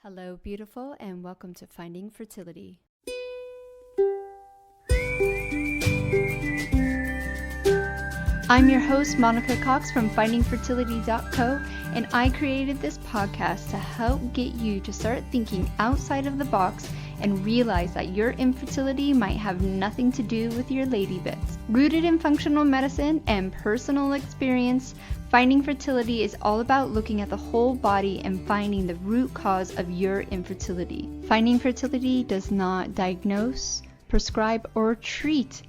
Hello, beautiful, and welcome to Finding Fertility. I'm your host, Monica Cox from FindingFertility.co, and I created this podcast to help get you to start thinking outside of the box and realize that your infertility might have nothing to do with your lady bits. Rooted in functional medicine and personal experience, Finding Fertility is all about looking at the whole body and finding the root cause of your infertility. Finding Fertility does not diagnose, prescribe, or treat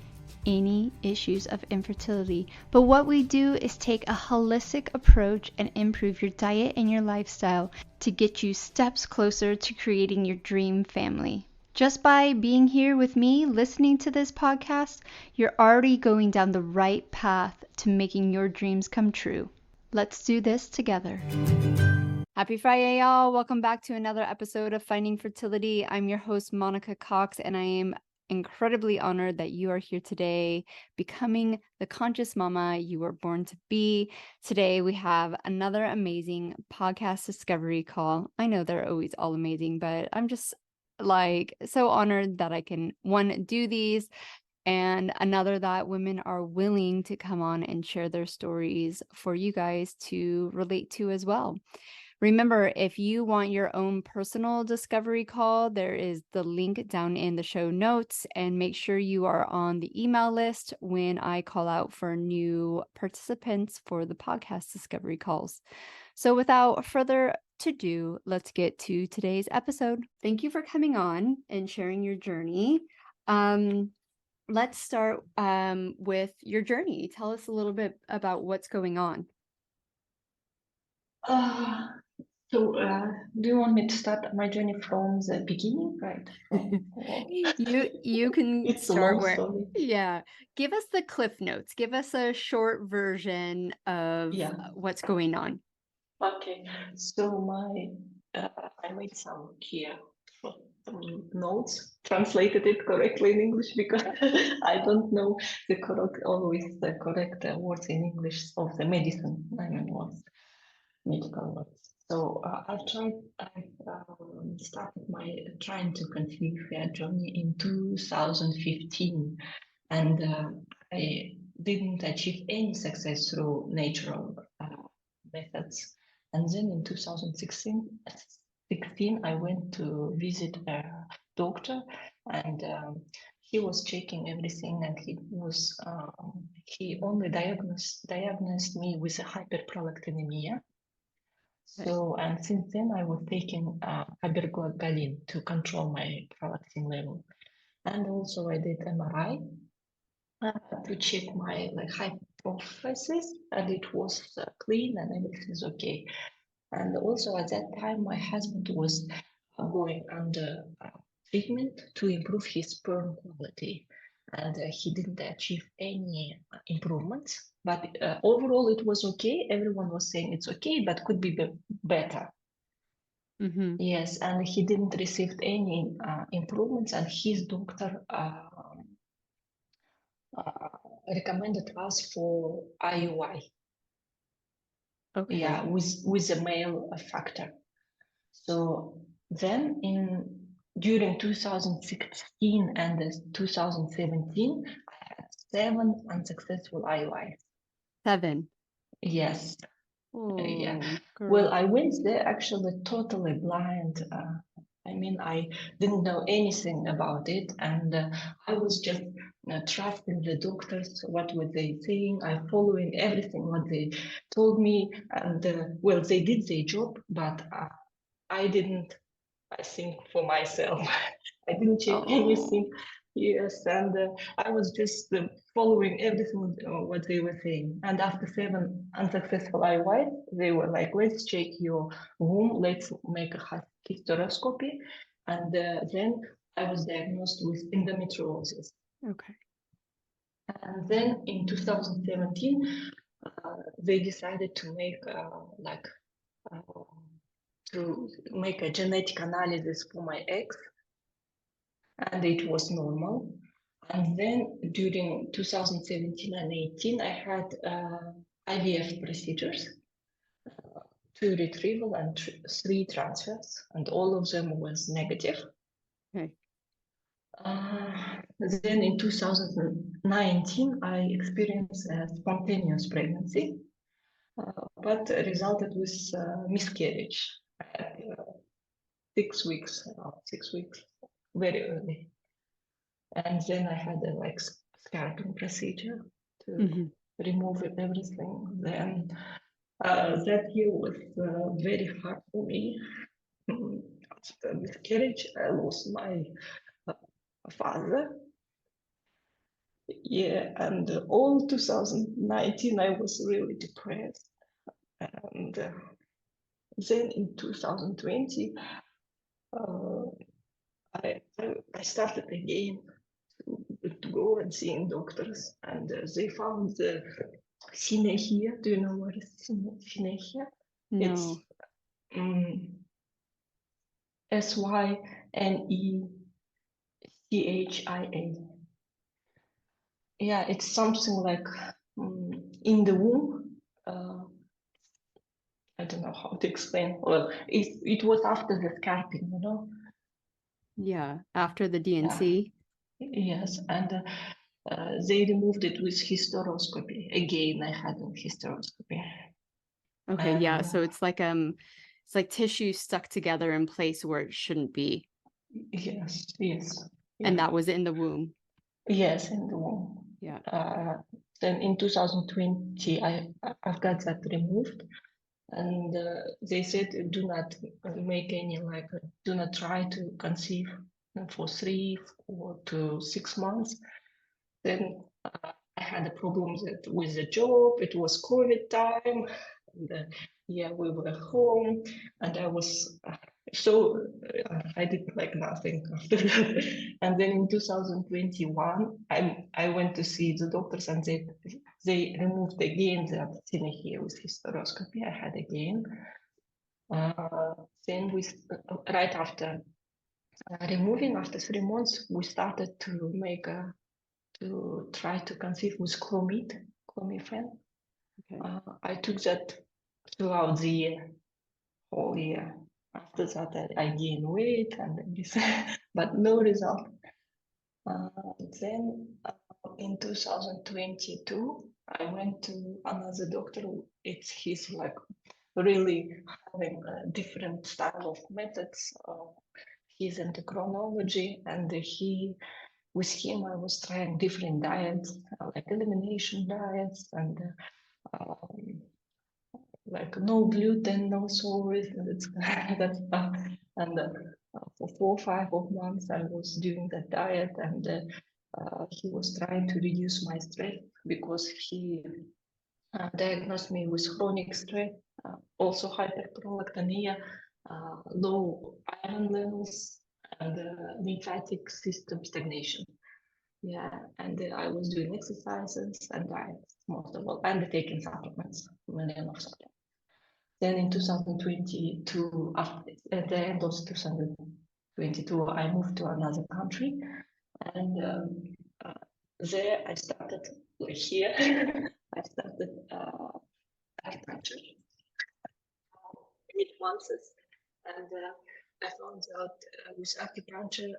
any issues of infertility, but what we do is take a holistic approach and improve your diet and your lifestyle to get you steps closer to creating your dream family. Just by being here with me, listening to this podcast, you're already going down the right path to making your dreams come true. Let's do this together. Happy Friday, y'all. Welcome back to another episode of Finding Fertility. I'm your host, Monica Cox, and I am incredibly honored that you are here today, becoming the conscious mama you were born to be. Today, we have another amazing podcast discovery call. I know they're always all amazing, but I'm just so honored that I can, one, do these, and another that women are willing to come on and share their stories for you guys to relate to as well. Remember, if you want your own personal discovery call, there is the link down in the show notes, and make sure you are on the email list when I call out for new participants for the podcast discovery calls. So without further ado, let's get to today's episode. Thank you for coming on and sharing your journey. Let's start with your journey. Tell us a little bit about what's going on. Do you want me to start my journey from the beginning, right? You can It's a start long where, story. yeah. Give us the cliff notes. Give us a short version of Yeah. what's going on. Okay. So I made some here notes, translated it correctly in English because I don't know always the correct words in English of the medicine. I mean, words, medical words. So I started my trying to conceive journey in 2015, and I didn't achieve any success through natural methods. And then in 2016, I went to visit a doctor, and he was checking everything, and he only diagnosed me with a hyperprolactinemia. So, and since then I was taking hyperglycemia to control my prolactin level. And also I did MRI to check my hypophysis, and it was clean and everything's okay. And also at that time, my husband was going under treatment to improve his sperm quality, and he didn't achieve any improvements. But overall, it was okay. Everyone was saying it's okay, but could be better. Mm-hmm. Yes, and he didn't receive any improvements, and his doctor recommended us for IUI. Okay. Yeah, with a male factor. So then during 2016 and 2017, I had 7 unsuccessful IUIs. 7. Yes. Oh, Yeah. girl. Well, I went there actually totally blind. I mean, I didn't know anything about it, and I was just trusting the doctors. What were they saying? I following everything what they told me, and well, they did their job, but I didn't. I think for myself, I didn't check anything. Yes, and I was just following everything what they were saying. And after 7 unsuccessful IUI, they were like, "Let's check your womb. Let's make a hysteroscopy." And then I was diagnosed with endometriosis. Okay. And then in 2017, they decided to make a genetic analysis for my eggs, and it was normal. And then during 2017 and 18, I had IVF procedures 2 retrieval and 3 transfers, and all of them was negative. Okay. Then in 2019, I experienced a spontaneous pregnancy, but resulted with miscarriage at 6 weeks, 6 weeks, very early. And then I had a scalpel procedure to remove everything. Then that year was very hard for me. After miscarriage, I lost my father. Yeah, and all 2019, I was really depressed. And then in 2020, I started again to go and seeing doctors, and they found the synechiae. Do you know what is synechiae? No. It's Synechia. Yeah, it's something like in the womb. I don't know how to explain. Well, it was after the scalping, you know. Yeah, after the DNC. Yes, and they removed it with hysteroscopy. Again, I had a hysteroscopy. Okay, And, yeah. So it's like tissue stuck together in place where it shouldn't be. Yes. And that was in the womb. Yes, in the womb. Yeah. Then in 2020, I've got that removed, and they said do not make any do not try to conceive for 3 or to 6 months. Then I had a problem with the job. It was COVID time. And, yeah, we were home, and I was I did nothing after that. And then in 2021, I went to see the doctors, and they removed again the synechiae with hysteroscopy. I had again. Then right after removing, after 3 months, we started to try to conceive with clomiphene. Okay. I took that throughout the year, whole year. After that, I gained weight and this, but no result. Then in 2022, I went to another doctor. He's really having a different style of methods. He's into chronology, and with him, I was trying different diets, like elimination diets, and no gluten, no salt, and that stuff. And for 4 or 5 months, I was doing that diet, and he was trying to reduce my stress because he diagnosed me with chronic stress, also hyperprolactinemia, low iron levels, and lymphatic system stagnation. Yeah, and I was doing exercises and diets most of all, and taking supplements, million of supplements. Then in 2022, at the end of 2022, I moved to another country, and there I started here. I started acupuncture 8 months, and I found out with acupuncture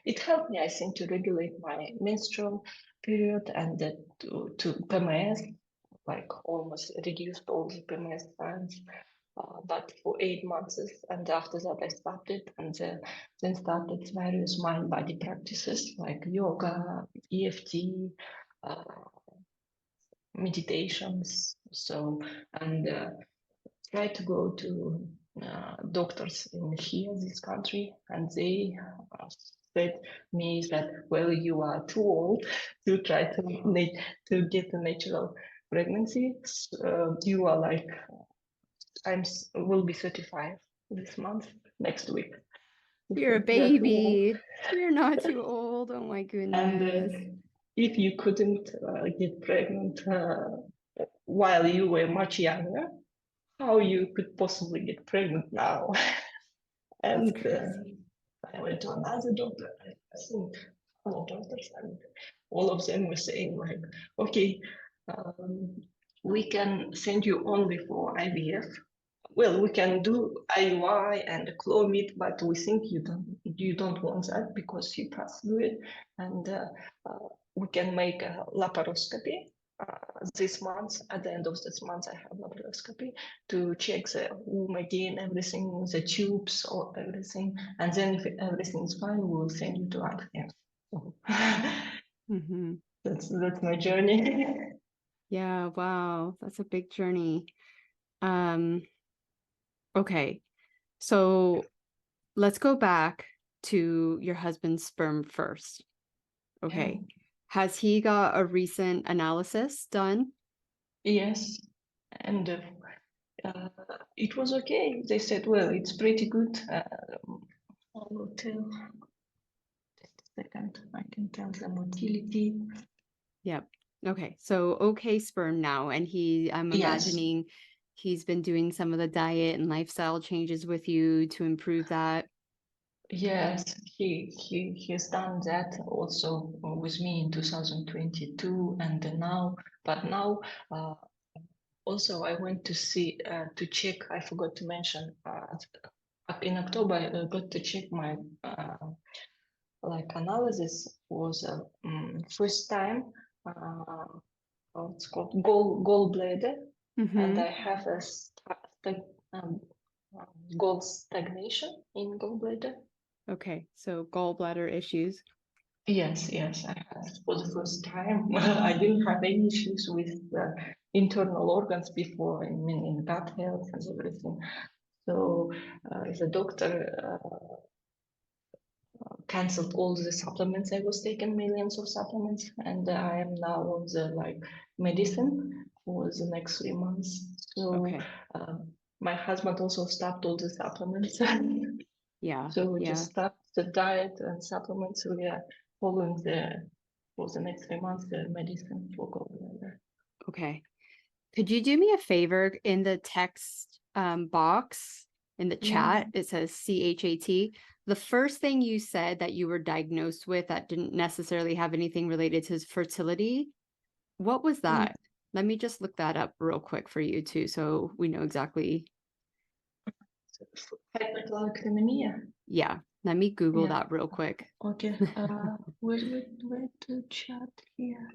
it helped me, I think, to regulate my menstrual period and to PMS, almost reduced all the PMS signs. But for 8 months, and after that I stopped it, and then started various mind-body practices like yoga, EFT, meditations. So, and try to go to doctors in this country, and they said me that, well, you are too old to try to get a natural pregnancy. You are will be 35 this month, next week. You're a baby. You're not too old. Oh my goodness. And if you couldn't get pregnant while you were much younger, how you could possibly get pregnant now? And I went to another doctor. I think all doctors, and all of them were saying okay, we can send you only for IVF. Well, we can do IUI and Clomid, but we think you don't want that because you can't do it. And we can make a laparoscopy this month. At the end of this month, I have laparoscopy to check the womb again, everything, the tubes or everything. And then if everything is fine, we'll send you to IVF. So Mm-hmm. that's my journey. Yeah, wow, that's a big journey. Okay, so let's go back to your husband's sperm first. Okay, has he got a recent analysis done? Yes, and it was okay. They said, well, it's pretty good. I will tell. Just a second, I can tell the motility. Yep. Okay, so okay sperm now, and I'm Yes. imagining he's been doing some of the diet and lifestyle changes with you to improve that. Yes, he's done that also with me in 2022 and now. But now, also I went to see to check. I forgot to mention. In October, I got to check my analysis was first time. It's called gallbladder, and I have a gall stagnation in gallbladder. Okay, so gallbladder issues. Yes, I had for the first time. I didn't have any issues with the internal organs before, I mean, in gut health and everything. So the doctor canceled all the supplements I was taking, millions of supplements, and I am now on the medicine for the next 3 months. So Okay. my husband also stopped all the supplements. Yeah. So we just stopped the diet and supplements. So we are following for the next 3 months the medicine for gallbladder. Okay. Could you do me a favor in the text box in the chat? It says CHAT. The first thing you said that you were diagnosed with that didn't necessarily have anything related to fertility. What was that? Let me just look that up real quick for you too, so we know exactly. Hypergalactonemia. Yeah, let me Google that real quick. Okay. Where to chat here?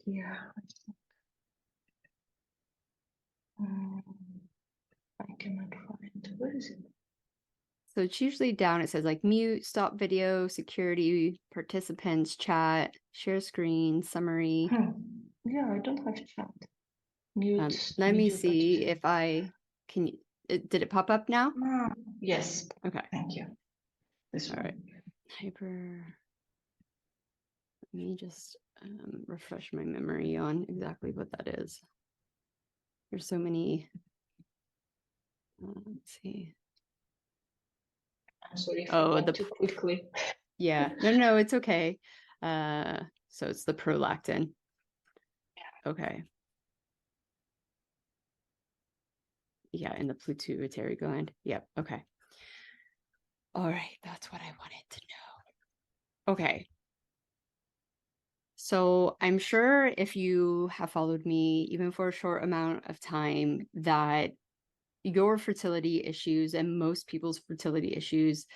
Here. I cannot find. Where is it? So it's usually down. It says mute, stop video, security, participants, chat, share screen, summary. Yeah, I don't have chat. Mute. Let me see if I can. Did it pop up now? Yes. Okay. Thank you. All right. Let me just refresh my memory on exactly what that is. There's so many. Let's see. I'm sorry if I went too quickly. Yeah. No, it's okay. So it's the prolactin. Okay. Yeah, in the pituitary gland. Yep. Okay. All right. That's what I wanted to know. Okay. So I'm sure if you have followed me, even for a short amount of time, that your fertility issues and most people's fertility issues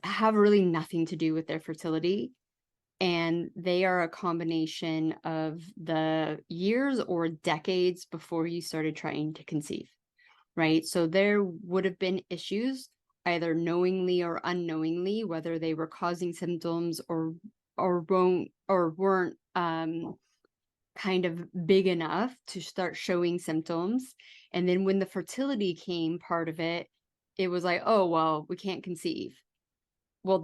have really nothing to do with their fertility. And they are a combination of the years or decades before you started trying to conceive, right? So there would have been issues either knowingly or unknowingly, whether they were causing symptoms or weren't kind of big enough to start showing symptoms. And then when the fertility came part of it, it was like, oh, well, we can't conceive. Well,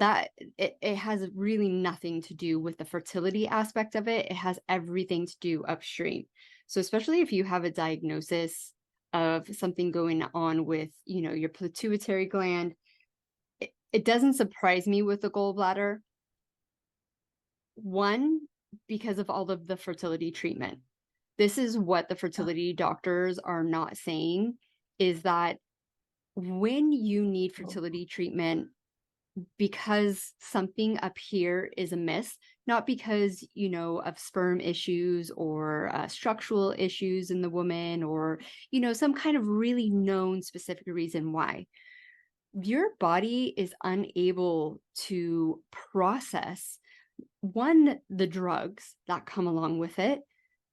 it has really nothing to do with the fertility aspect of it. It has everything to do upstream. So especially if you have a diagnosis of something going on with, your pituitary gland, it doesn't surprise me with the gallbladder. One, because of all of the fertility treatment. This is what the fertility doctors are not saying, is that when you need fertility treatment, because something up here is amiss, not because, of sperm issues or structural issues in the woman or, some kind of really known specific reason why. Your body is unable to process, one, the drugs that come along with it,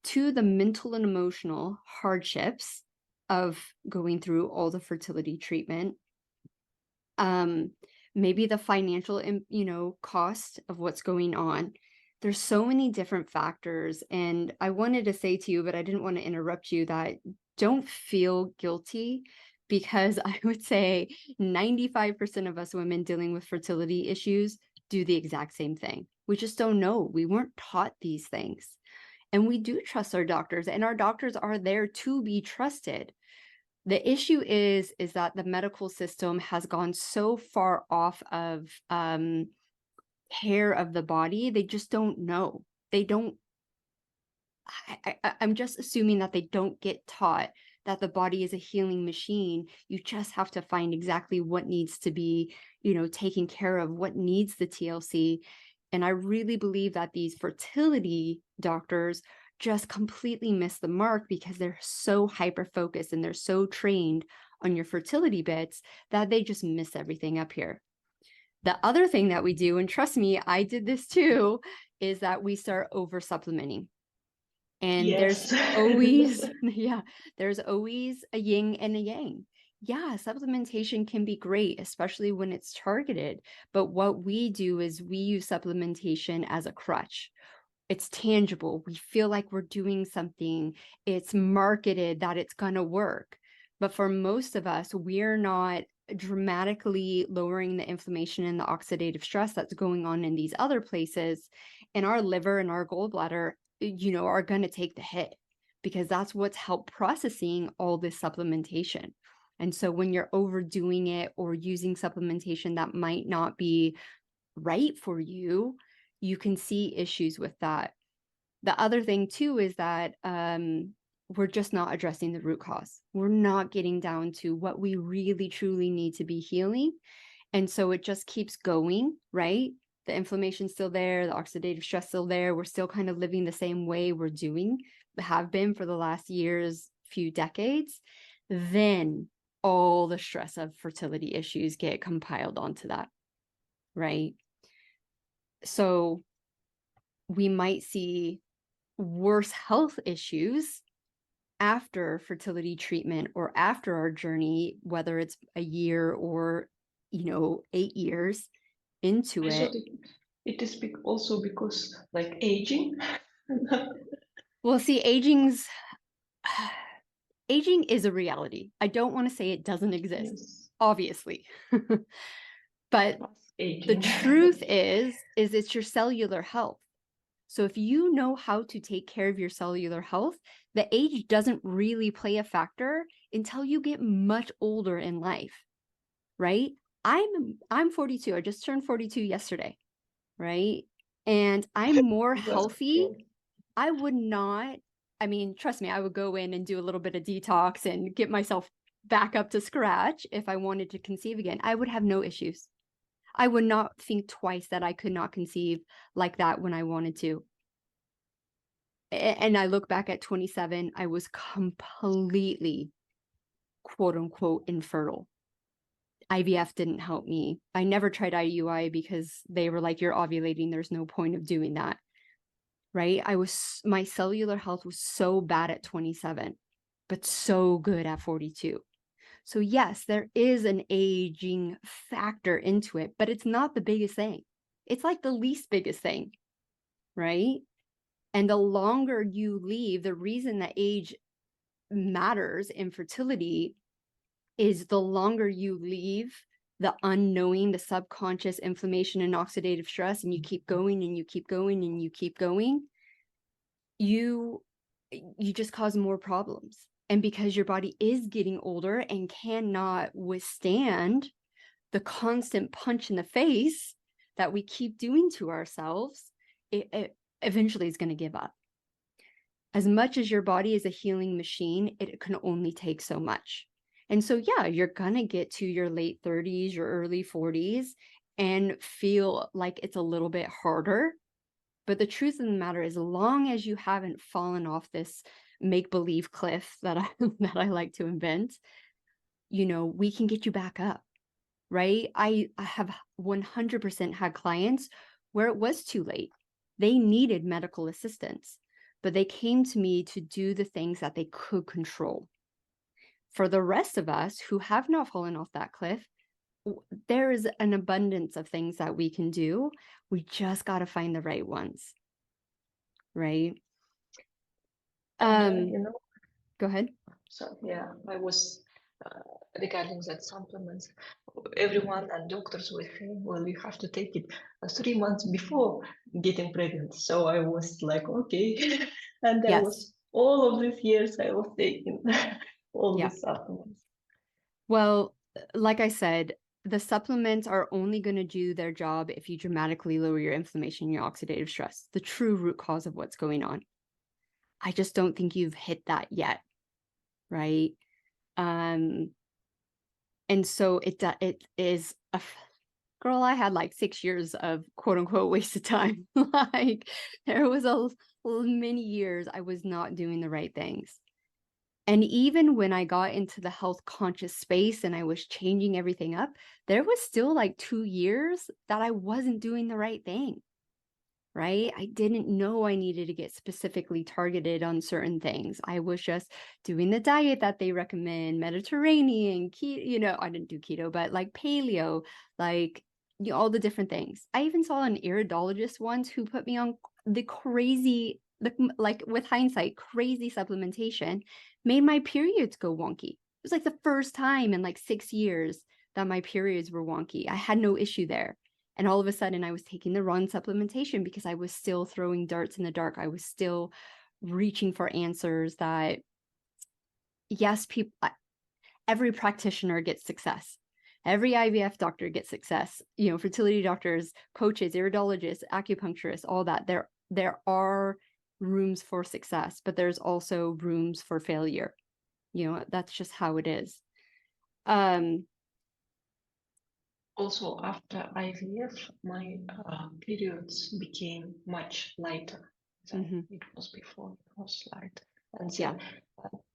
two, the mental and emotional hardships of going through all the fertility treatment, maybe the financial, cost of what's going on. There's so many different factors. And I wanted to say to you, but I didn't want to interrupt you, that don't feel guilty, because I would say 95% of us women dealing with fertility issues do the exact same thing. We just don't know. We weren't taught these things. And we do trust our doctors, and our doctors are there to be trusted. The issue is that the medical system has gone so far off of care of the body. They just don't know. They don't. I'm just assuming that they don't get taught that the body is a healing machine. You just have to find exactly what needs to be, taken care of, what needs the TLC. And I really believe that these fertility doctors just completely miss the mark, because they're so hyper-focused and they're so trained on your fertility bits that they just miss everything up here. The other thing that we do, and trust me, I did this too, is that we start over supplementing. And Yes. there's always, there's always a yin and a yang. Yeah, supplementation can be great, especially when it's targeted. But what we do is we use supplementation as a crutch. It's tangible. We feel like we're doing something. It's marketed that it's going to work. But for most of us, we're not dramatically lowering the inflammation and the oxidative stress that's going on in these other places. And our liver and our gallbladder, are going to take the hit, because that's what's helped processing all this supplementation. And so when you're overdoing it or using supplementation that might not be right for you, you can see issues with that. The other thing too is that we're just not addressing the root cause. We're not getting down to what we really truly need to be healing. And so it just keeps going, right? The inflammation's still there, the oxidative stress still there. We're still kind of living the same way have been for the last few decades. Then all the stress of fertility issues get compiled onto that, right? So we might see worse health issues after fertility treatment or after our journey, whether it's a year or 8 years into it. It is also because aging. Well, see, aging is a reality. I don't want to say it doesn't exist, Yes. obviously. But the truth is it's your cellular health. So if you know how to take care of your cellular health, the age doesn't really play a factor until you get much older in life, right? I'm 42. I just turned 42 yesterday, right? And I'm more healthy. I would not, trust me, I would go in and do a little bit of detox and get myself back up to scratch if I wanted to conceive again. I would have no issues. I would not think twice that I could not conceive like that when I wanted to. And I look back at 27, I was completely, quote unquote, infertile. IVF didn't help me. I never tried IUI because they were like, you're ovulating. There's no point of doing that. Right? My cellular health was so bad at 27, but so good at 42. So yes, there is an aging factor into it, but it's not the biggest thing. It's like the least biggest thing, right? And the longer you leave, the reason that age matters in fertility is the longer you leave the unknowing, the subconscious inflammation and oxidative stress, and you keep going and you keep going and you keep going, you just cause more problems. And because your body is getting older and cannot withstand the constant punch in the face that we keep doing to ourselves, it eventually is going to give up. As much as your body is a healing machine, it can only take so much. And so, yeah, you're going to get to your late 30s, your early 40s, and feel like it's a little bit harder. But the truth of the matter is, as long as you haven't fallen off this make-believe cliff that I like to invent, we can get you back up, right? I have 100% had clients where it was too late. They needed medical assistance, but they came to me to do the things that they could control. For the rest of us who have not fallen off that cliff, there is an abundance of things that we can do. We just got to find the right ones, right? Go ahead. So yeah, I was regarding that supplements. Everyone and doctors were saying, well, you have to take it 3 months before getting pregnant. So I was like, okay. And I was, all of these years I was taking all these supplements. Well, like I said, the supplements are only going to do their job if you dramatically lower your inflammation and your oxidative stress, the true root cause of what's going on. I just don't think you've hit that yet, right? And so it is girl, I had like 6 years of quote unquote wasted time. Like there was many years I was not doing the right things. And even when I got into the health conscious space and I was changing everything up, there was still like 2 years that I wasn't doing the right thing, right? I didn't know I needed to get specifically targeted on certain things. I was just doing the diet that they recommend, Mediterranean, keto, I didn't do keto, but like paleo, like all the different things. I even saw an iridologist once who put me on the crazy, like with hindsight, crazy supplementation, made my periods go wonky. It was like the first time in like 6 years that my periods were wonky. I had no issue there. And all of a sudden I was taking the wrong supplementation because I was still throwing darts in the dark. I was still reaching for answers that, yes, every practitioner gets success. Every IVF doctor gets success. Fertility doctors, coaches, iridologists, acupuncturists, all that. There are rooms for success, but there's also rooms for failure. That's just how it is. Also, after IVF, my periods became much lighter than it was before. It was light, and then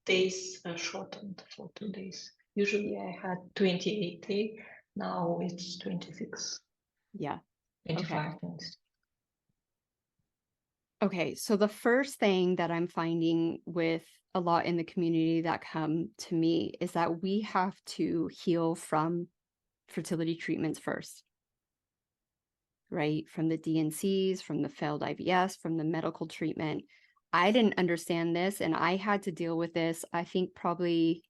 days shortened for 2 days. Usually, I had 28 days. Now it's 26. Yeah. 25 days. Okay, so the first thing that I'm finding with a lot in the community that come to me is that we have to heal from fertility treatments first, right? From the DNCs, from the failed IVFs, from the medical treatment. I didn't understand this, and I had to deal with this, I think probably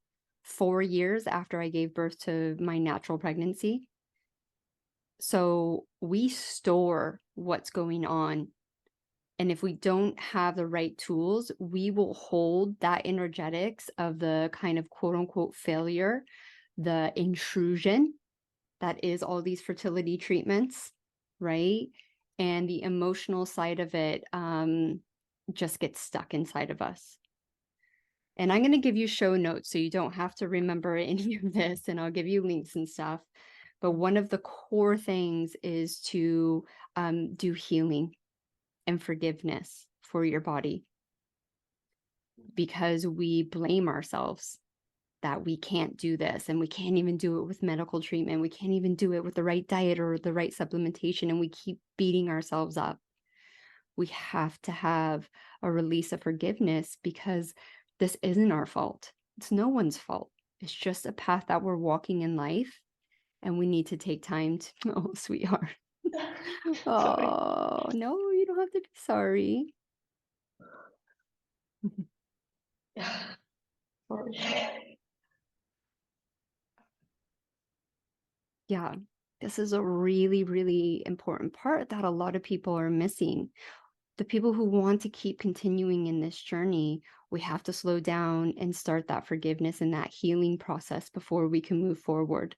4 years after I gave birth to my natural pregnancy. So we store what's going on. And if we don't have the right tools, we will hold that energetics of the kind of quote unquote failure, the intrusion that is all these fertility treatments, right? And the emotional side of it just gets stuck inside of us. And I'm going to give you show notes so you don't have to remember any of this, and I'll give you links and stuff. But one of the core things is to do healing and forgiveness for your body, because we blame ourselves that we can't do this, and we can't even do it with medical treatment. We can't even do it with the right diet or the right supplementation, and we keep beating ourselves up. We have to have a release of forgiveness, because this isn't our fault. It's no one's fault. It's just a path that we're walking in life, and we need to take time to, oh, sweetheart. Oh, no, you don't have to be sorry. Sorry. Yeah, this is a really, really important part that a lot of people are missing. The people who want to keep continuing in this journey, we have to slow down and start that forgiveness and that healing process before we can move forward.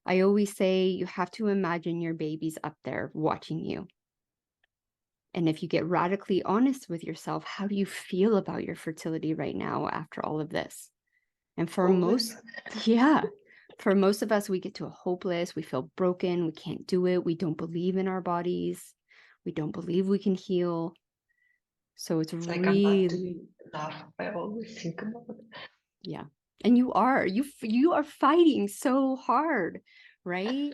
I always say you have to imagine your baby's up there watching you. And if you get radically honest with yourself, how do you feel about your fertility right now after all of this? And for most For most of us, we get to a hopeless, we feel broken, we can't do it, we don't believe in our bodies, we don't believe we can heal. So it's Like I'm not really, doing enough. I always think about it. yeah. And you are fighting so hard, right?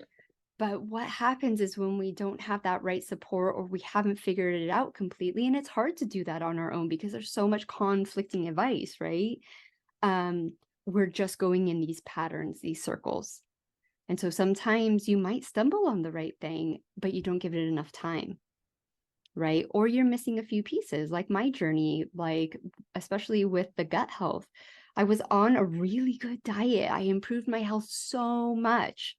But what happens is when we don't have that right support, or we haven't figured it out completely, and it's hard to do that on our own because there's so much conflicting advice, right? We're just going in these patterns, these circles. And so sometimes you might stumble on the right thing, but you don't give it enough time, right? Or you're missing a few pieces, like my journey, like especially with the gut health. I was on a really good diet. I improved my health so much,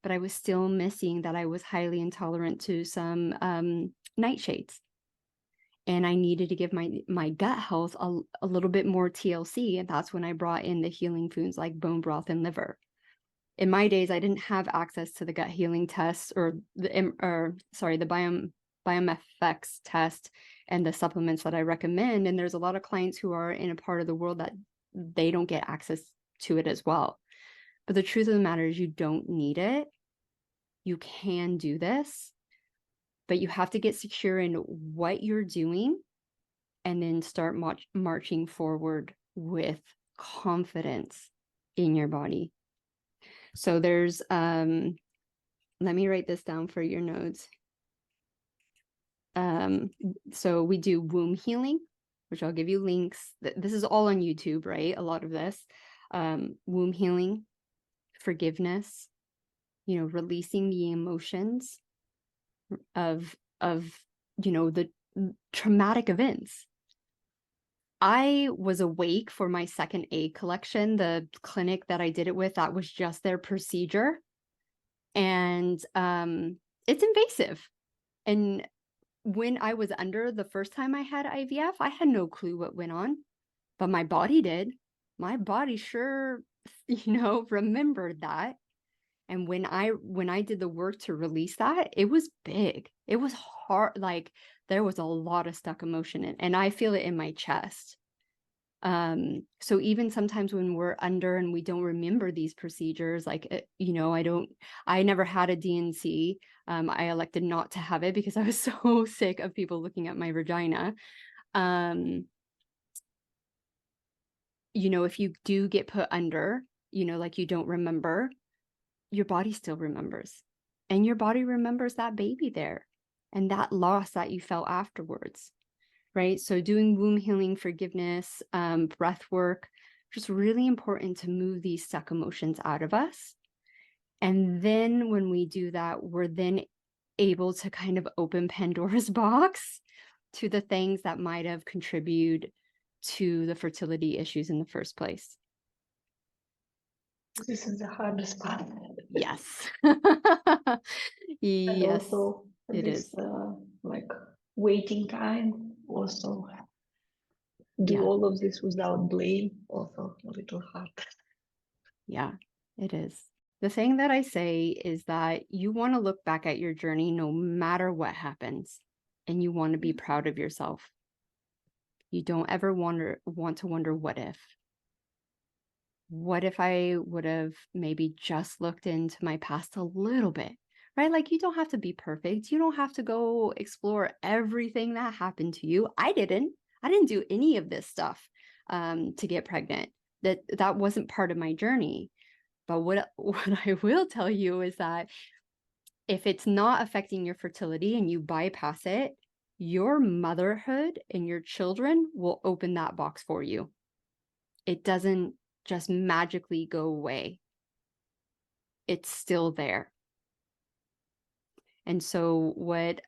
but I was still missing that I was highly intolerant to some nightshades. And I needed to give my gut health a little bit more TLC. And that's when I brought in the healing foods like bone broth and liver. In my days, I didn't have access to the gut healing test or the BioMFX test and the supplements that I recommend. And there's a lot of clients who are in a part of the world that they don't get access to it as well. But the truth of the matter is you don't need it. You can do this, but you have to get secure in what you're doing and then start marching forward with confidence in your body. So there's, let me write this down for your notes. So we do womb healing, which I'll give you links. This is all on YouTube, right? A lot of this, womb healing, forgiveness, releasing the emotions of, the traumatic events. I was awake for my second egg collection, the clinic that I did it with, that was just their procedure. And it's invasive. And when I was under the first time I had IVF, I had no clue what went on, but my body did. My body sure, remembered that. And when I did the work to release that, it was big. It was hard. Like there was a lot of stuck emotion and I feel it in my chest. So even sometimes when we're under and we don't remember these procedures, like, I never had a DNC. I elected not to have it because I was so sick of people looking at my vagina. If you do get put under, like you don't remember, your body still remembers, and your body remembers that baby there and that loss that you felt afterwards. Right? So doing womb healing, forgiveness, breath work, just really important to move these stuck emotions out of us. And then when we do that, we're then able to kind of open Pandora's box to the things that might have contributed to the fertility issues in the first place. This is the hardest part. Yes. And Yes, also it this, is. like waiting time, also do Yeah. all of this without blame, also a little hard. Yeah, it is. The thing that I say is that you want to look back at your journey no matter what happens, and you want to be proud of yourself. You don't ever want to wonder what if. What if I would have maybe just looked into my past a little bit, right? Like you don't have to be perfect. You don't have to go explore everything that happened to you. I didn't do any of this stuff to get pregnant. That wasn't part of my journey. But what I will tell you is that if it's not affecting your fertility and you bypass it, your motherhood and your children will open that box for you. It doesn't just magically go away. It's still there. And so what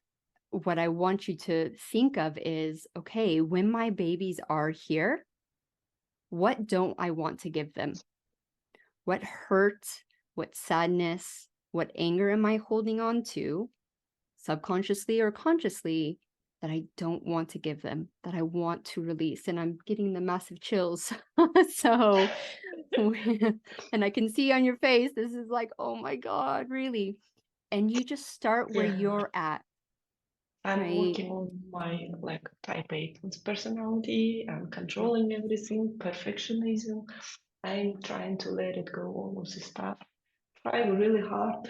I want you to think of is, okay, when my babies are here, what don't I want to give them? What hurt, what sadness, what anger am I holding on to, subconsciously or consciously, that I don't want to give them, that I want to release? And I'm getting the massive chills. So, and I can see on your face, this is like, oh my God, really? And you just start where you're at. I'm right? working on my type A personality. I'm controlling everything, perfectionism. I'm trying to let it go, all of this stuff. trying really hard.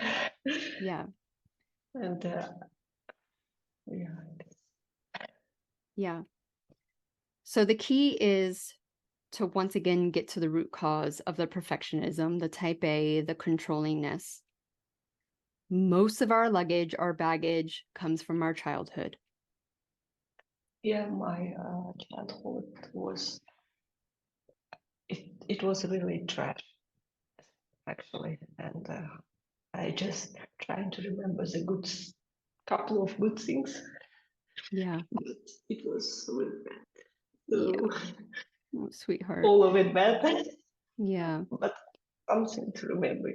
Yeah. And yeah. Yeah. So the key is to once again get to the root cause of the perfectionism, the type A, the controllingness. Most of our luggage, our baggage comes from our childhood. Yeah, my childhood was, it was really trash, actually. And I just trying to remember the couple of good things. Yeah. But it was really bad. Yeah. So Oh, sweetheart. all of it bad. Yeah. But something to remember.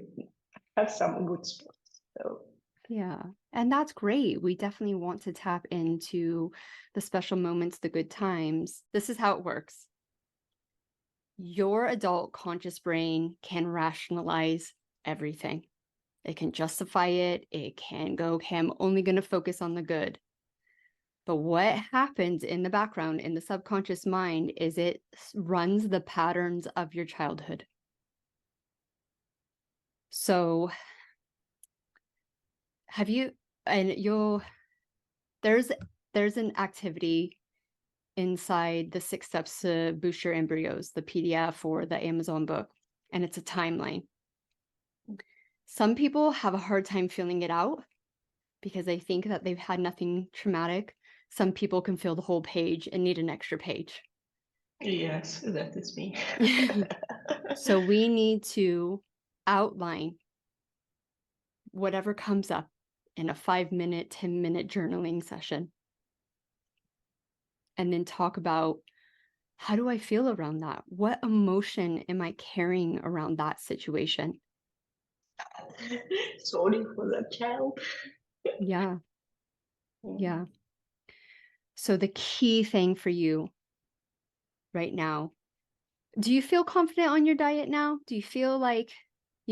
I have some good spots. So Yeah. And that's great. We definitely want to tap into the special moments, the good times. This is how it works. Your adult conscious brain can rationalize everything. It can justify it. It can go, okay, I'm only going to focus on the good. But what happens in the background, in the subconscious mind, is it runs the patterns of your childhood. So have you, and there's an activity inside the 6 Steps to Boost Your Embryos, the PDF or the Amazon book, and it's a timeline. Some people have a hard time filling it out because they think that they've had nothing traumatic. Some people can fill the whole page and need an extra page. yes, that is me. So we need to outline whatever comes up in a 5-minute, 10-minute journaling session. And then talk about, how do I feel around that? What emotion am I carrying around that situation? Sorry for that child. Yeah. Yeah. So the key thing for you right now, do you feel confident on your diet now? Do you feel like,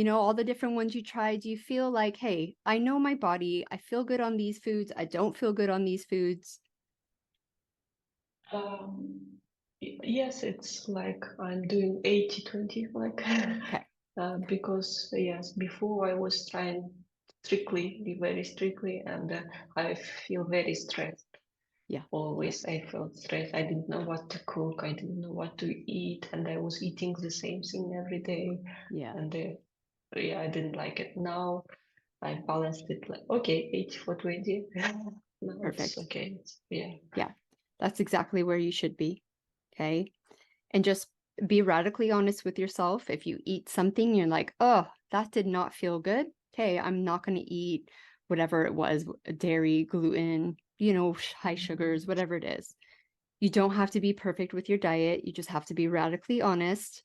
all the different ones you tried, do you feel like, hey, I know my body, I feel good on these foods, I don't feel good on these foods? Yes, it's like I'm doing 80-20, like Okay. because yes, before I was trying very strictly, and I feel very stressed. Yeah. Always I felt stressed. I didn't know what to cook. I didn't know what to eat, and I was eating the same thing every day. Yeah. And yeah, I didn't like it. Now I balanced it like, okay, 80-20. Now it's Perfect. okay. Yeah. Yeah. That's exactly where you should be. Okay. And just be radically honest with yourself. If you eat something, you're like, oh, that did not feel good. Okay, I'm not going to eat whatever it was, dairy, gluten, high sugars, whatever it is. You don't have to be perfect with your diet. You just have to be radically honest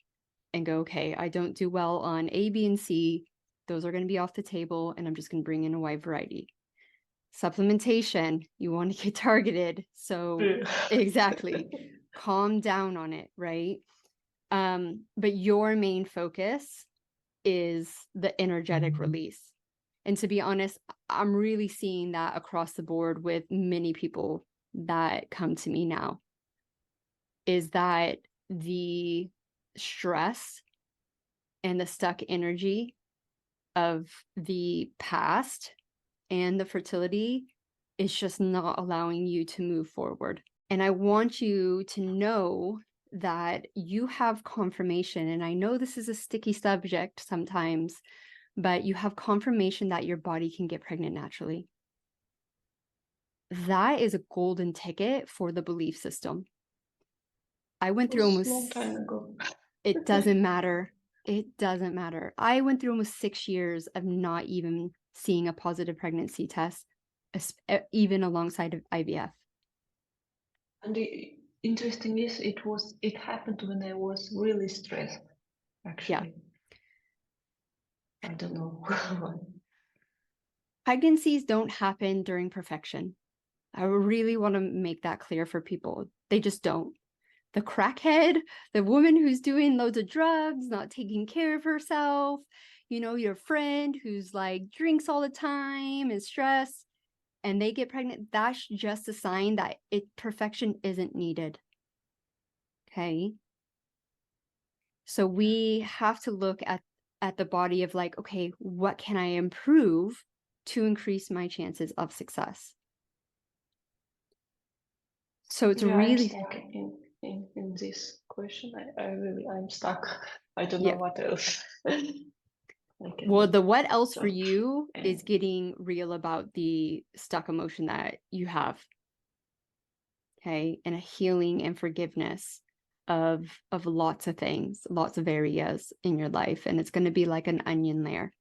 and go, okay, I don't do well on A, B, and C. Those are going to be off the table, and I'm just going to bring in a wide variety. Supplementation, you want to get targeted. So exactly, calm down on it, right? But your main focus is the energetic release. And to be honest, I'm really seeing that across the board with many people that come to me now, is that the stress and the stuck energy of the past and the fertility is just not allowing you to move forward. And I want you to know that you have confirmation. And I know this is a sticky subject sometimes, but you have confirmation that your body can get pregnant naturally. That is a golden ticket for the belief system. I went through almost a long time ago. It doesn't matter. It doesn't matter. I went through almost 6 years of not even seeing a positive pregnancy test, even alongside of IVF. And the interesting is it happened when I was really stressed, actually. Yeah. I don't know why. Pregnancies don't happen during perfection. I really want to make that clear for people. They just don't. The crackhead, the woman who's doing loads of drugs, not taking care of herself, your friend who's like drinks all the time and stressed, and they get pregnant, that's just a sign that perfection isn't needed. Okay. So we have to look at at the body of like, okay, what can I improve to increase my chances of success? So it's I'm really, stuck in this question. I'm stuck. I don't know yeah. what else I can Well, do. the what else for So, you and is getting real about the stuck emotion that you have. Okay. And a healing and forgiveness of lots of things, lots of areas in your life. And it's going to be like an onion layer.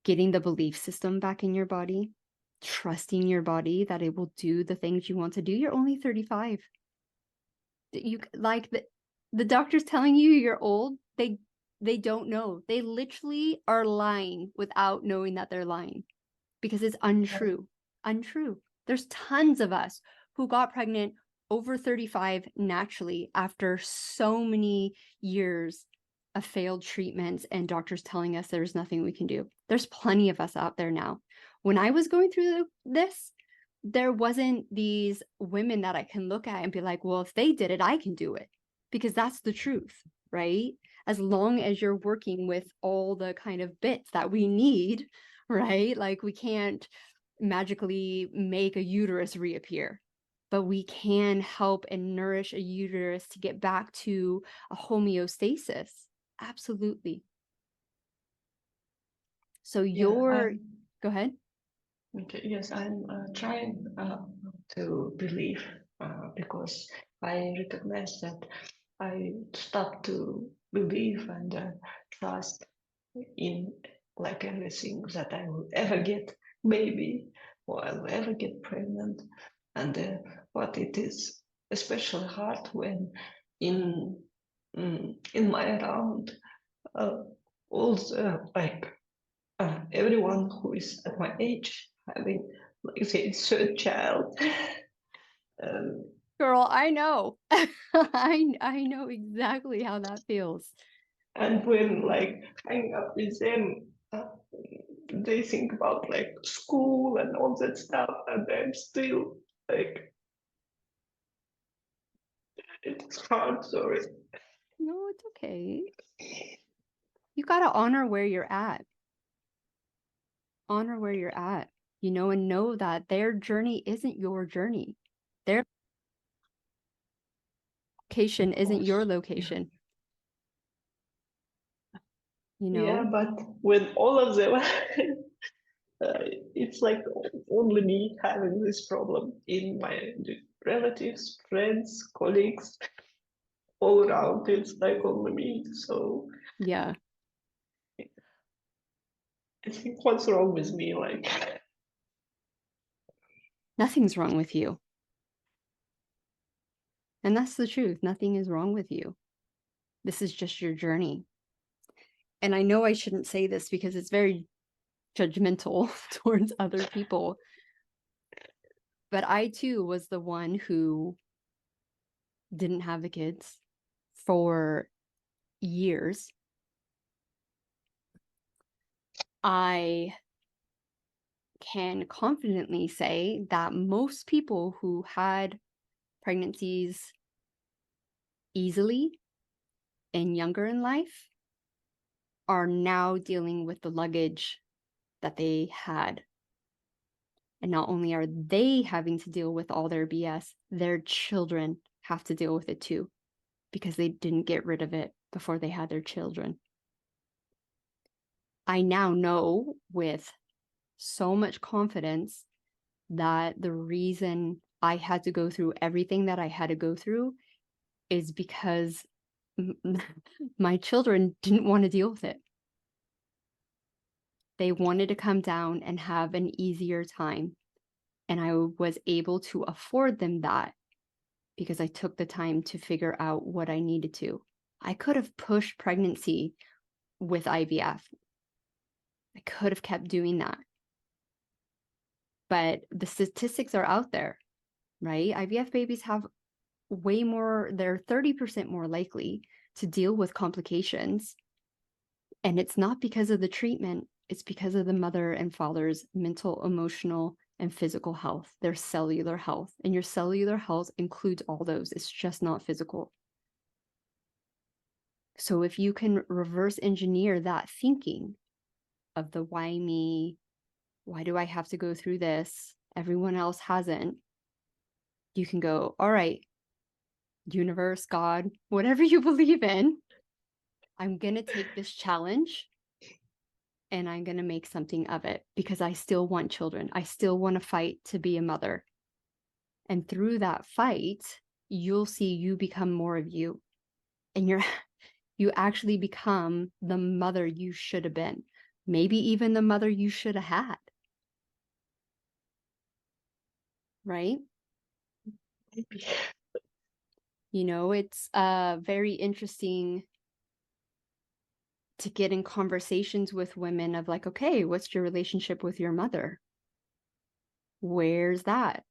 Getting the belief system back in your body, trusting your body that it will do the things you want to do. You're only 35. You like the doctor's telling you you're old. They don't know. They literally are lying without knowing that they're lying because it's untrue. Untrue. There's tons of us who got pregnant over 35 naturally after so many years of failed treatments and doctors telling us there's nothing we can do. There's plenty of us out there now. When I was going through this, there wasn't these women that I can look at and be like, well, if they did it, I can do it, because that's the truth, right? As long as you're working with all the kind of bits that we need, right? Like we can't magically make a uterus reappear, but we can help and nourish a uterus to get back to a homeostasis. Absolutely. So go ahead. Okay, yes, I'm trying to believe because I recognize that I stopped to believe and trust in like everything that I will ever get baby or I will ever get pregnant, and what it is especially hard when in in my around all the like everyone who is at my age having like say third child. um, Girl, I know. I know exactly how that feels. and when like hanging up with them, they think about like school and all that stuff, and I'm still like it's hard. Sorry. No, it's okay. You got to honor where you're at. Honor where you're at, and know that their journey isn't your journey. Their location isn't your location. Yeah, but when all of them, it's like only me having this problem in my relatives, friends, colleagues, all around. It's like only me. So yeah, I think what's wrong with me? Like, nothing's wrong with you. And that's the truth. Nothing is wrong with you. This is just your journey. And I know I shouldn't say this because it's very judgmental towards other people. But I too was the one who didn't have the kids for years. I can confidently say that most people who had pregnancies easily and younger in life are now dealing with the luggage that they had. And not only are they having to deal with all their BS, their children have to deal with it too, because they didn't get rid of it before they had their children. I now know with so much confidence that the reason I had to go through everything that I had to go through is because my children didn't want to deal with it. They wanted to come down and have an easier time. And I was able to afford them that because I took the time to figure out what I needed to. I could have pushed pregnancy with IVF. I could have kept doing that. But the statistics are out there, right? IVF babies have way more, they're 30% more likely to deal with complications. And it's not because of the treatment, it's because of the mother and father's mental, emotional, and physical health, their cellular health. And your cellular health includes all those. It's just not physical. So if you can reverse engineer that thinking of the why me, why do I have to go through this? Everyone else hasn't. You can go, all right, universe, God, whatever you believe in, I'm going to take this challenge and I'm going to make something of it because I still want children. I still want to fight to be a mother. And through that fight, you'll see you become more of you. And you actually become the mother you should have been. Maybe even the mother you should have had. Right? Maybe. You know, it's very interesting to get in conversations with women of like, okay, what's your relationship with your mother? Where's that?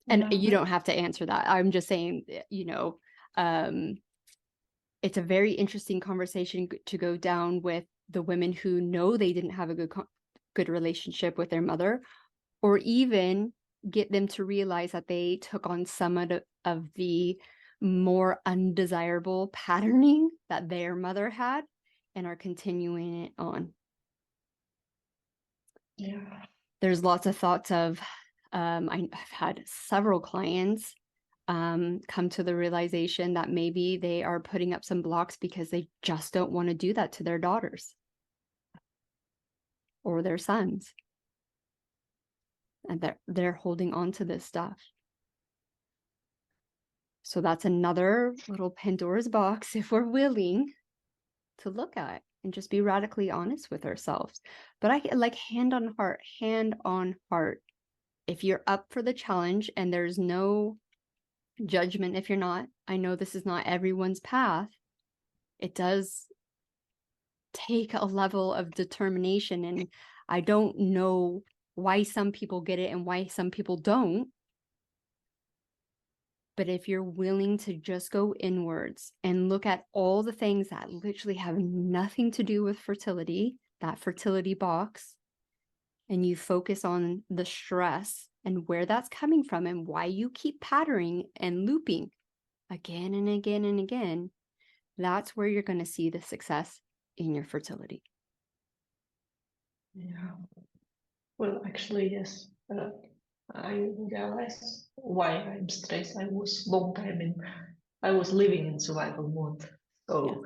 And you don't have to answer that. I'm just saying, you know, it's a very interesting conversation to go down with the women who know they didn't have a good relationship with their mother, or even get them to realize that they took on some of the more undesirable patterning that their mother had and are continuing it on. Yeah. There's lots of thoughts of, I've had several clients come to the realization that maybe they are putting up some blocks because they just don't want to do that to their daughters or their sons. And they're holding on to this stuff. So that's another little Pandora's box if we're willing to look at and just be radically honest with ourselves. But I like hand on heart. If you're up for the challenge, and there's no judgment if you're not, I know this is not everyone's path. It does take a level of determination, and I don't know why some people get it and why some people don't. But if you're willing to just go inwards and look at all the things that literally have nothing to do with fertility, that fertility box, and you focus on the stress and where that's coming from and why you keep patterning and looping again and again and again, that's where you're going to see the success in your fertility. Yeah. Well, actually, yes. I realized why I'm stressed. I was long time I was living in survival mode. So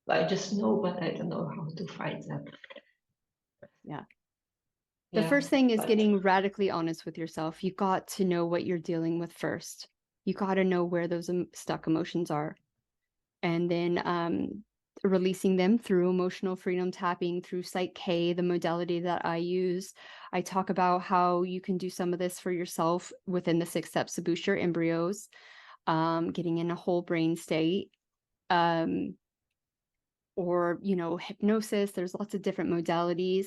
I just know, but I don't know how to fight that. Yeah. The first thing is but getting radically honest with yourself. You got to know what you're dealing with first. You got to know where those stuck emotions are. And then releasing them through emotional freedom tapping, through Psych K, the modality that I use. I talk about how you can do some of this for yourself within the 6 steps to boost your embryos, getting in a whole brain state, or, you know, hypnosis. There's lots of different modalities.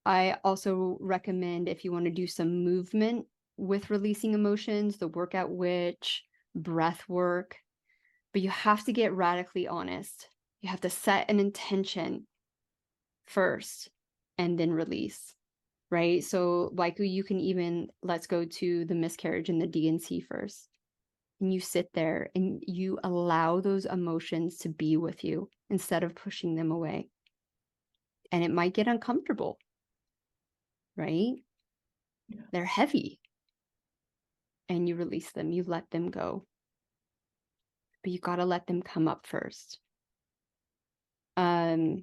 I also recommend, if you want to do some movement with releasing emotions, the Workout Witch, breath work. But you have to get radically honest. You have to set an intention first and then release, right? So like you can even, let's go to the miscarriage and the D&C first. And you sit there and you allow those emotions to be with you instead of pushing them away. And it might get uncomfortable, right? Yeah. They're heavy. And you release them, you let them go. But you got to let them come up first. But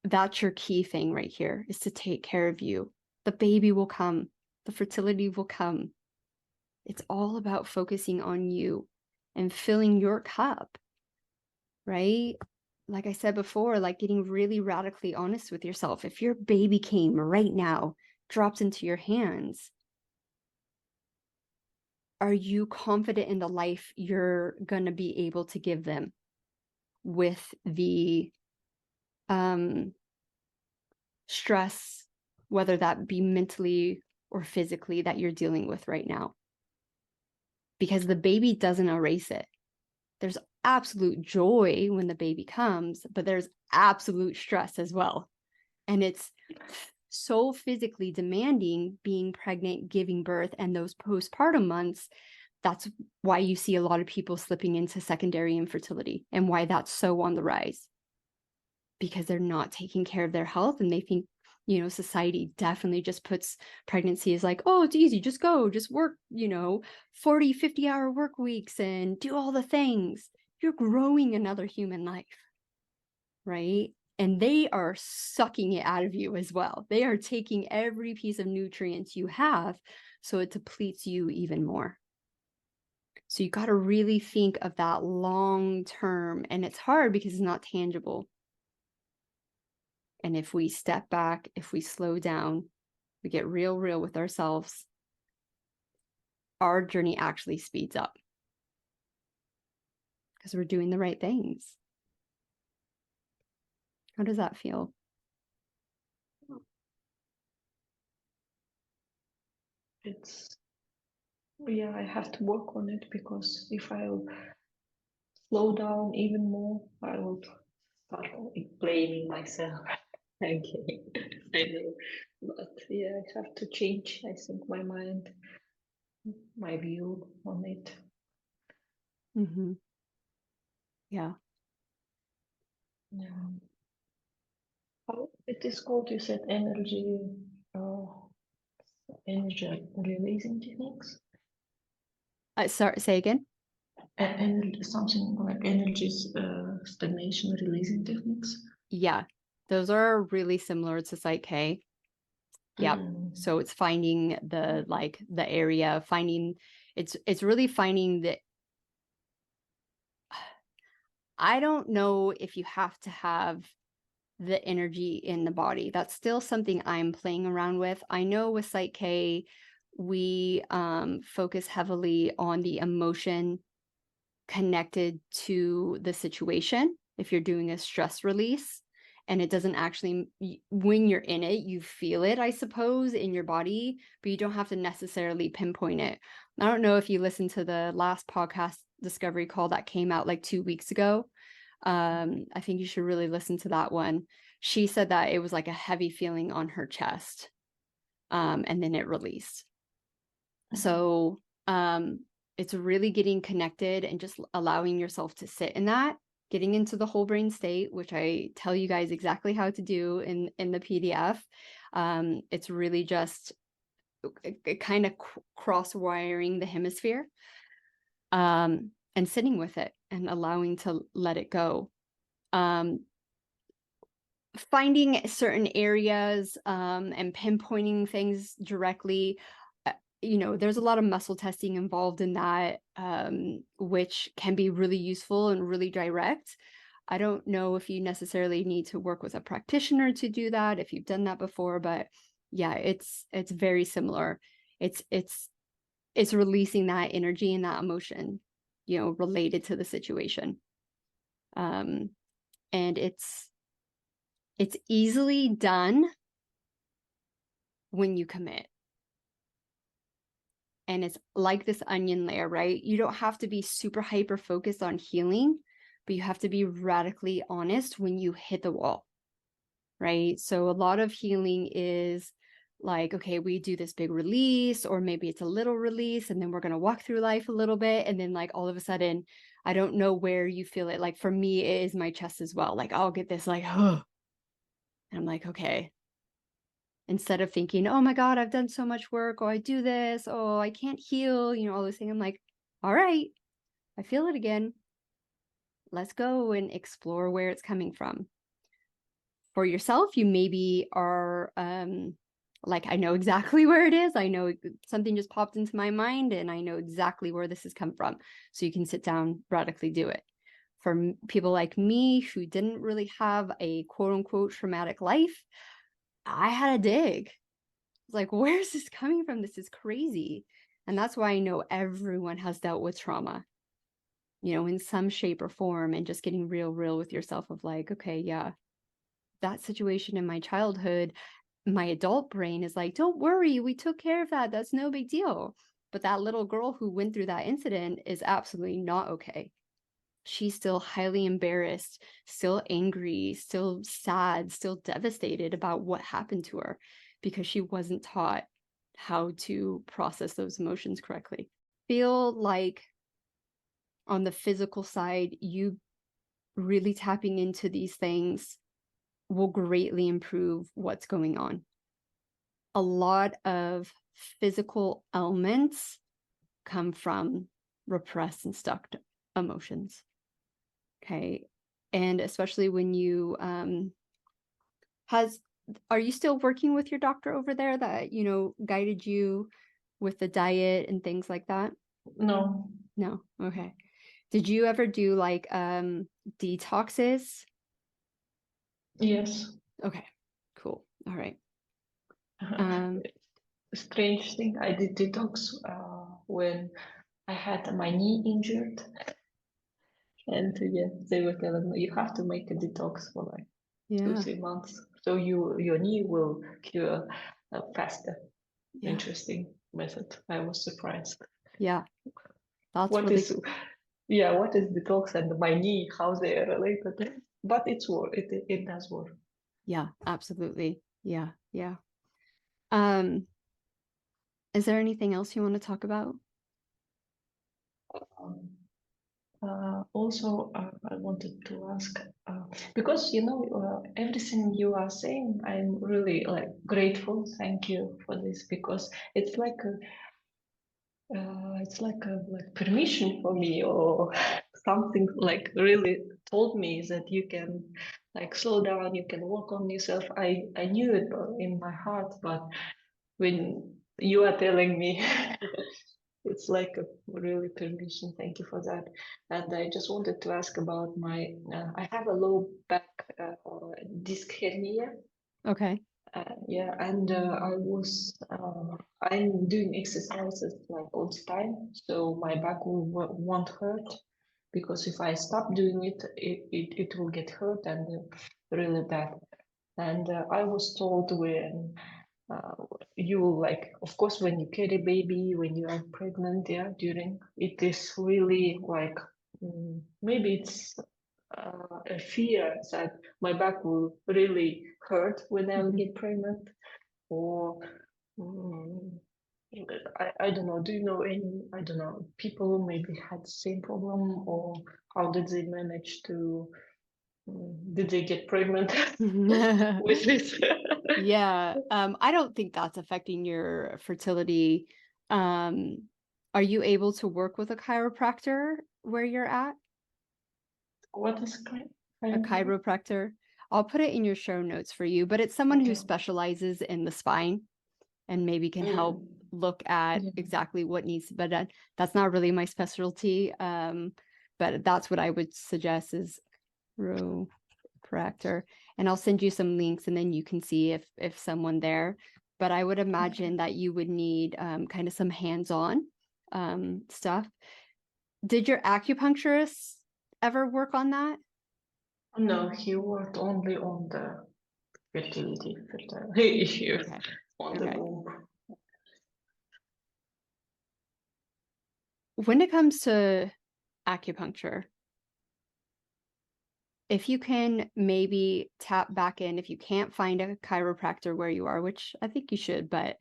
that's your key thing right here, is to take care of you. The baby will come. The fertility will come. It's all about focusing on you and filling your cup, right? Like I said before, like getting really radically honest with yourself. If your baby came right now, dropped into your hands, are you confident in the life you're going to be able to give them with the stress, whether that be mentally or physically, that you're dealing with right now? Because the baby doesn't erase it. There's absolute joy when the baby comes, but there's absolute stress as well. And it's so physically demanding being pregnant, giving birth, and those postpartum months, that's why you see a lot of people slipping into secondary infertility and why that's so on the rise, because they're not taking care of their health. And they think, you know, society definitely just puts pregnancy as like, oh, it's easy, just go, just work, you know, 40, 50-hour work weeks and do all the things. You're growing another human life, right? And they are sucking it out of you as well. They are taking every piece of nutrients you have, so it depletes you even more. So you got to really think of that long term, and it's hard because it's not tangible. And if we step back, if we slow down, we get real with ourselves, our journey actually speeds up because we're doing the right things. How does that feel? Yeah, I have to work on it, because if I slow down even more, I will start blaming myself. Okay, I know, but yeah, I have to change, I think, my mind, my view on it. Mm-hmm. Yeah. Yeah. How it is called? You said energy releasing techniques, Sorry, say again. and something like energy stagnation releasing techniques. Yeah, those are really similar to Psych K. Yeah. So it's finding the area, finding it's really finding the, I don't know if you have to have the energy in the body. That's still something I'm playing around with. I know with Psych K, we focus heavily on the emotion connected to the situation. If you're doing a stress release, and it doesn't actually, when you're in it, you feel it, I suppose, in your body, but you don't have to necessarily pinpoint it. I don't know if you listened to the last podcast discovery call that came out like 2 weeks ago. I think you should really listen to that one. She said that it was like a heavy feeling on her chest, and then it released. So it's really getting connected and just allowing yourself to sit in that, getting into the whole brain state, which I tell you guys exactly how to do in the PDF. It's really just kind of cross-wiring the hemisphere, and sitting with it and allowing to let it go. Finding certain areas and pinpointing things directly. You know, there's a lot of muscle testing involved in that, which can be really useful and really direct. I don't know if you necessarily need to work with a practitioner to do that, if you've done that before, but yeah, it's very similar. It's releasing that energy and that emotion, you know, related to the situation. And it's easily done when you commit. And it's like this onion layer, right? You don't have to be super hyper focused on healing, but you have to be radically honest when you hit the wall, right? So a lot of healing is like, okay, we do this big release, or maybe it's a little release, and then we're going to walk through life a little bit. And then like all of a sudden, I don't know where you feel it. Like for me, it is my chest as well. Like I'll get this like, oh, and I'm like, okay. Instead of thinking, oh my God, I've done so much work, oh, I do this, oh, I can't heal, you know, all those things. I'm like, all right, I feel it again. Let's go and explore where it's coming from. For yourself, you maybe are like, I know exactly where it is. I know something just popped into my mind and I know exactly where this has come from. So you can sit down, radically do it. For people like me who didn't really have a quote unquote traumatic life, I had to dig. Like, where's this coming from? This is crazy. And that's why I know everyone has dealt with trauma, you know, in some shape or form, and just getting real with yourself of like, okay, yeah, that situation in my childhood, my adult brain is like, don't worry, we took care of that. That's no big deal. But that little girl who went through that incident is absolutely not okay. She's still highly embarrassed, still angry, still sad, still devastated about what happened to her, because she wasn't taught how to process those emotions correctly. feel like on the physical side, you really tapping into these things will greatly improve what's going on. A lot of physical ailments come from repressed and stuck emotions. Okay. And especially when you are you still working with your doctor over there that, guided you with the diet and things like that? No. No. Okay. Did you ever do like detoxes? Yes. Okay. Cool. All right. Strange thing, I did detox when I had my knee injured, and yeah, they were telling me you have to make a detox for like Yeah. 2-3 months, so your knee will cure faster. Yeah. Interesting method. I was surprised. Yeah. That's What really is detox and my knee? How they are related? But it's work. It does work. Yeah, absolutely. Yeah. Yeah. Is there anything else you want to talk about? Also, I wanted to ask because everything you are saying, I'm really like grateful. Thank you for this because it's like like permission for me or something like really told me that you can like slow down, you can work on yourself. I knew it in my heart, but when you are telling me it's like a really permission. Thank you for that. And I just wanted to ask about my I have a low back disc hernia. Okay. Yeah, and I'm doing exercises like all the time, so my back won't hurt because if I stop doing it, it will get hurt and really bad. And I was told when uh, you like, of course, when you carry baby, when you are pregnant, yeah, during it is really like maybe it's a fear that my back will really hurt when I will get pregnant, or mm, I don't know. Do you know any, I don't know, people who maybe had the same problem, or how did they manage to, did they get pregnant with this? Yeah. I don't think that's affecting your fertility. Are you able to work with a chiropractor where you're at? What is A chiropractor? I'll put it in your show notes for you, but it's someone who Okay. specializes in the spine and maybe can help look at Yeah. exactly what needs to be done. That's not really my specialty. But that's what I would suggest is chiropractor. And I'll send you some links and then you can see if someone there. But I would imagine that you would need kind of some hands-on stuff. Did your acupuncturist ever work on that? No, he worked only on the fertility issue on the Okay. womb. When it comes to acupuncture, if you can maybe tap back in, if you can't find a chiropractor where you are, which I think you should, but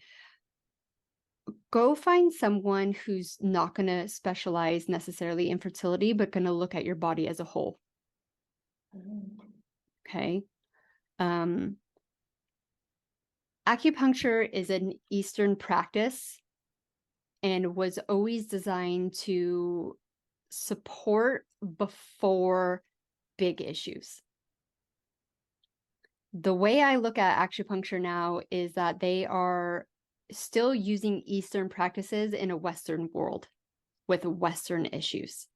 go find someone who's not going to specialize necessarily in fertility, but going to look at your body as a whole. Okay. Acupuncture is an Eastern practice and was always designed to support before big issues. The way I look at acupuncture now is that they are still using Eastern practices in a Western world with Western issues.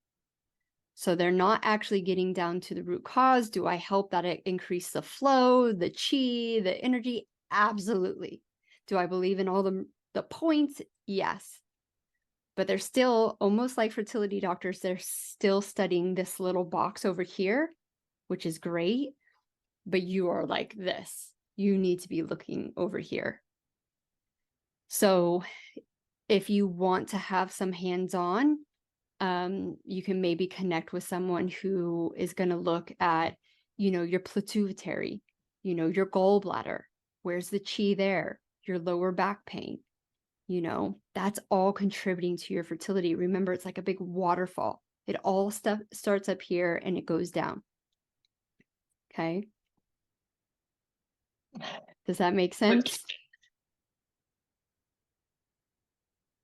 So they're not actually getting down to the root cause. Do I help that it increase the flow, the chi, the energy? Absolutely. Do I believe in all the points? Yes. But they're still almost like fertility doctors. They're still studying this little box over here, which is great. But you are like this. You need to be looking over here. So if you want to have some hands-on, you can maybe connect with someone who is going to look at, your pituitary, your gallbladder. Where's the chi there? Your lower back pain. that's all contributing to your fertility. Remember, it's like a big waterfall. It all starts up here and it goes down. Okay. Does that make sense?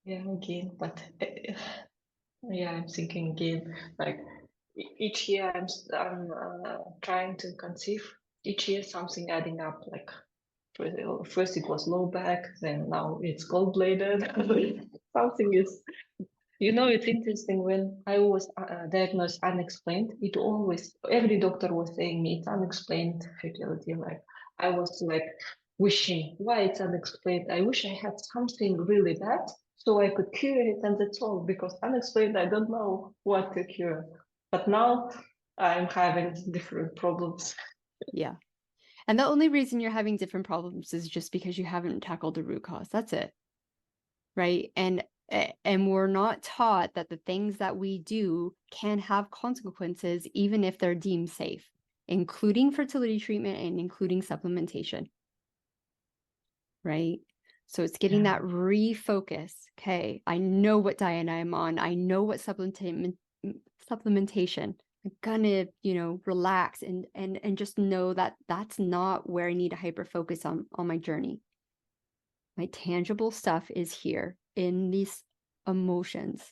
Yeah, again, but yeah, I'm thinking again, like each year I'm trying to conceive. Each year something adding up. Like first it was low back, then now it's gallbladder. Something is, it's interesting. When I was diagnosed unexplained, it always, every doctor was saying me it's unexplained fertility. Like I was like wishing why it's unexplained. I wish I had something really bad so I could cure it, and that's all. Because unexplained, I don't know what to cure. But now I'm having different problems. Yeah. And the only reason you're having different problems is just because you haven't tackled the root cause. That's it. Right. And we're not taught that the things that we do can have consequences, even if they're deemed safe, including fertility treatment and including supplementation. Right. So it's getting that refocus. Okay. I know what diet I'm on. I know what supplementation. I'm gonna, relax and just know that that's not where I need to hyper focus on my journey. My tangible stuff is here in these emotions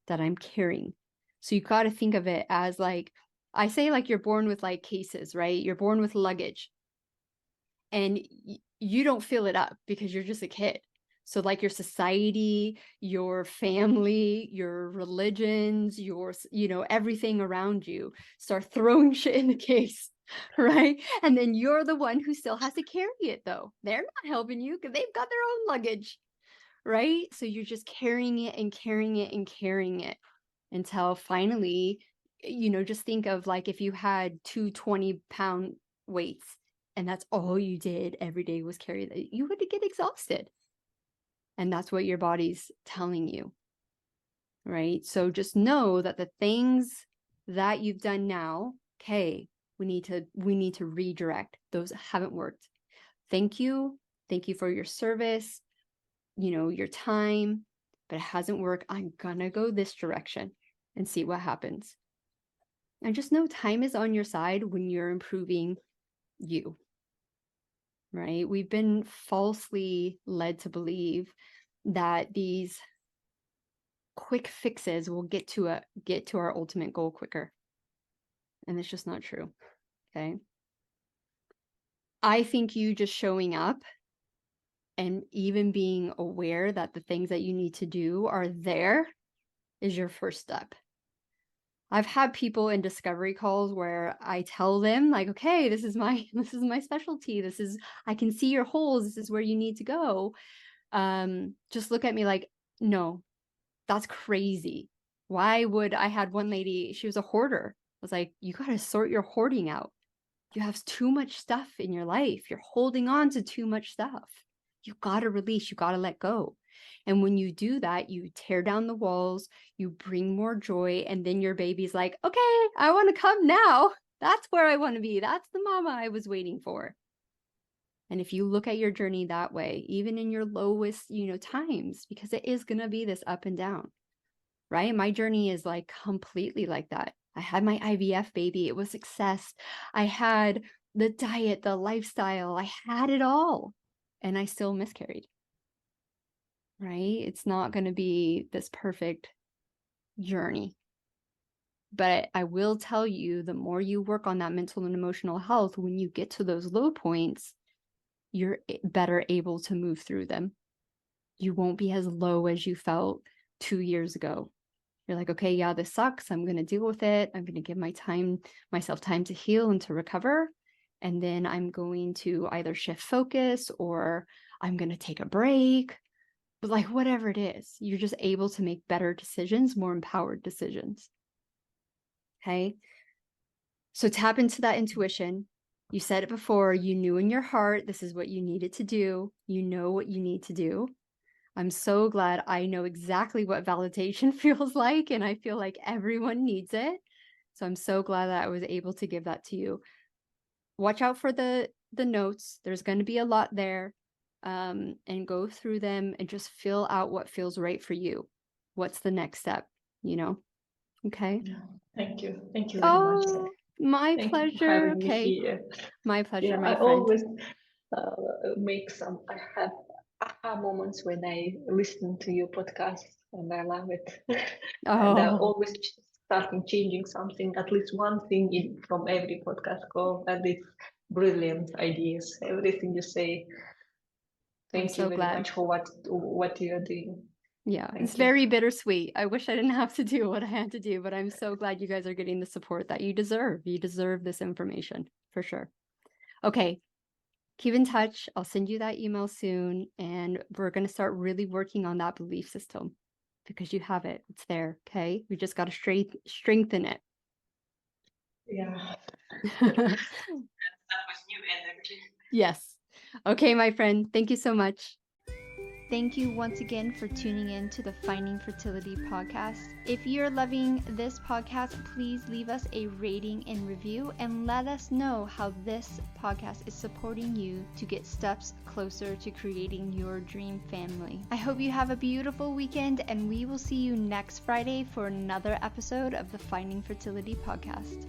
that I'm carrying. So you got to think of it as like, I say, like you're born with like cases, right? You're born with luggage and you don't fill it up because you're just a kid. So like your society, your family, your religions, your, everything around you start throwing shit in the case, right? And then you're the one who still has to carry it though. They're not helping you because they've got their own luggage, right? So you're just carrying it and carrying it and carrying it until finally, just think of like if you had two 20-pound weights and that's all you did every day was carry that, you would get exhausted. And that's what your body's telling you, right? So just know that the things that you've done now, okay, we need to redirect. Those haven't worked. Thank you for your service, your time, but it hasn't worked. I'm gonna go this direction and see what happens. And just know time is on your side when you're improving you. Right? We've been falsely led to believe that these quick fixes will get to our ultimate goal quicker. And it's just not true. Okay. I think you just showing up and even being aware that the things that you need to do are there is your first step. I've had people in discovery calls where I tell them like, okay, this is my specialty. I can see your holes. This is where you need to go. Just look at me like, no, that's crazy. Why would I had one lady, she was a hoarder. I was like, you got to sort your hoarding out. You have too much stuff in your life. You're holding on to too much stuff. You got to release, you got to let go. And when you do that, you tear down the walls, you bring more joy, and then your baby's like, okay, I want to come now. That's where I want to be. That's the mama I was waiting for. And if you look at your journey that way, even in your lowest, times, because it is going to be this up and down, right? My journey is like completely like that. I had my IVF baby. It was success. I had the diet, the lifestyle. I had it all. And I still miscarried, right? It's not going to be this perfect journey. But I will tell you, the more you work on that mental and emotional health, when you get to those low points, you're better able to move through them. You won't be as low as you felt 2 years ago. You're like, okay, yeah, this sucks. I'm going to deal with it. I'm going to give myself time to heal and to recover. And then I'm going to either shift focus or I'm going to take a break. But like whatever it is, you're just able to make better decisions, more empowered decisions. Okay. So tap into that intuition. You said it before, you knew in your heart, this is what you needed to do. You know what you need to do. I'm so glad I know exactly what validation feels like, and I feel like everyone needs it. So I'm so glad that I was able to give that to you. Watch out for the notes. There's going to be a lot there. and go through them and just fill out what feels right for you. What's the next step, Okay. Yeah. Thank you. Thank you very much. Oh, my Thank you for pleasure. having me Okay. here. My pleasure, Yeah, my I friend. always I have aha moments when I listen to your podcast, and I love it. And I'm Oh, always starting changing something, at least one thing from every podcast call, and it's brilliant ideas. Everything you say. I'm Thank you so very glad. much for what you are doing. Yeah, Thank it's you. very bittersweet. I wish I didn't have to do what I had to do, but I'm so glad you guys are getting the support that you deserve. You deserve this information for sure. Okay, keep in touch. I'll send you that email soon, and we're going to start really working on that belief system because you have it. It's there. Okay, we just got to strengthen it. Yeah. That was new energy. Yes. Okay, my friend. Thank you so much. Thank you once again for tuning in to the Finding Fertility podcast. If you're loving this podcast, please leave us a rating and review and let us know how this podcast is supporting you to get steps closer to creating your dream family. I hope you have a beautiful weekend, and we will see you next Friday for another episode of the Finding Fertility podcast.